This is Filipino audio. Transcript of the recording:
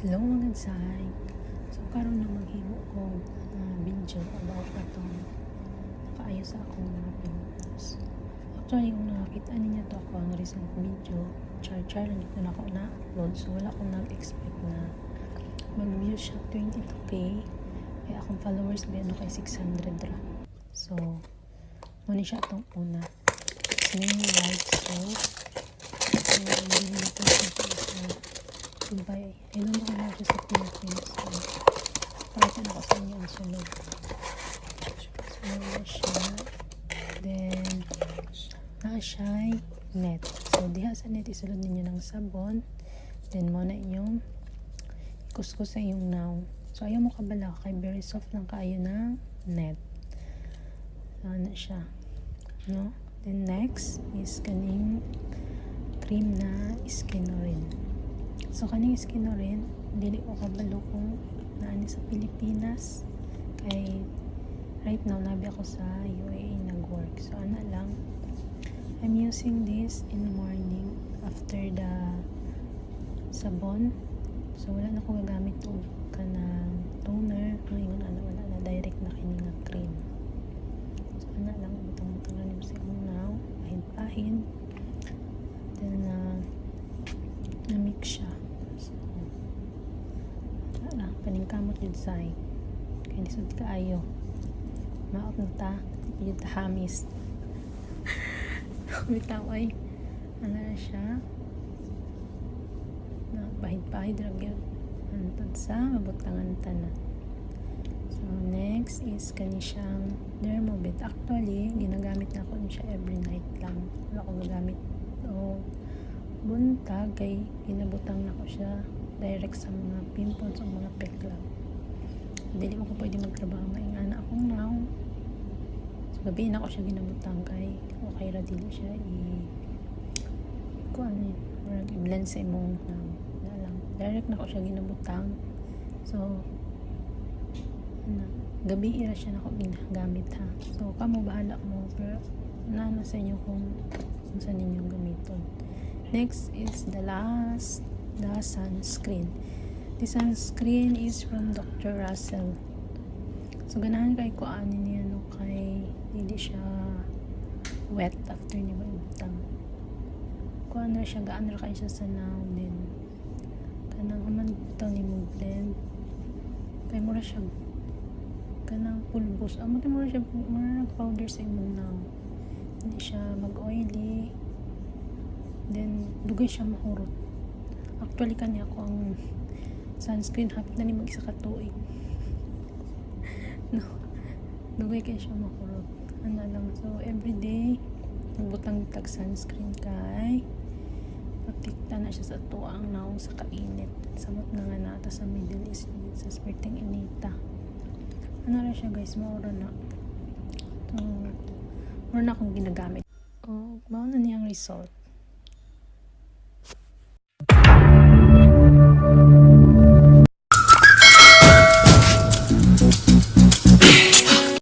Hello mga Zay. So karon na maghimo ko video about atong nakaayo sa akong mga pimples. Actually kung nakakita ninyo to ako ang recent video, char lang dito na ako na-upload, so wala akong nag-expect na mag-view siya 22k, kaya akong followers ba kay 600 ra. So muna siya itong una, Slim White Soap. So hindi na ito siya Dubai. I don't know kung siya sa Philippines. So, pakita na ko sa inyo ang sunod. So, na siya. Then, na siya net. So, diha sa net, isulod ninyo ng sabon. Then, mo na inyong kuskus sa inyong naw. So, ayaw mo kabala. Kay very soft lang kaayo ng net. So, na siya. No? Then, next is kaning cream na Skinorin. So kaning Skinorin, dili ko kabalo kung naani sa Pilipinas, kay right now nabi ako sa UAE nag-work. So ana lang, I'm using this in the morning after the sabon. So wala na ko gagamit og kanang toner, ngayon ana wala na, direct na kini nga cream. So ana lang, butang-butang na sa imong naw, pahin-pahin. Then na-mix siya. So, wala, paningkamot yun say. Kaya nisod kaayo. Maot na ta, yun ta hamis. Bitaw ay, ano na siya? Pahid-pahid lang yun. Antod sa mabutangan tanan. So, next is kani siyang Dermobit. Actually, ginagamit na ako siya every night lang. Wala ko gagamit o buntag, kay ginabutang na ko siya direct sa mga pimples o mga pekla. Dili mo ko pwede magtrabaho ngayong anak akong naw. So gabi na ko siya ginabutang, kay okay ra dili siya i-blend sa imong naw na lang. Direct na ko siya ginabutang. So gabi ira siya na ko ginagamit ha. So kamo bahala mo, pero na sa inyo kung saan ninyong gamiton. Next is the sunscreen. The sunscreen is from Dr. Russell. So ganahan kay ko ani niya no, kay hindi siya wet after niya maibutang. Kuan ra siya, gaan ra kay siya sa naw, din kanang human butang ni mo blend. Kay mura siya kanang pulbos. Amo kay mura siya powder sa imong naw. Hindi siya mag-oily. Then dugay siya mahurot. Actually kanya ako ang sunscreen hapit na ni mag-isa ka tuig. No, dugay kay siya mahurot. Ano lang, so everyday nagbutang tag sunscreen kay protekta na siya sa tuang naong sa kainit. Samot na nga nata sa Middle East sa sperting inita. Ano ra siya guys, maura na. So, mura na akong ginagamit. Oh, mao na niyang result.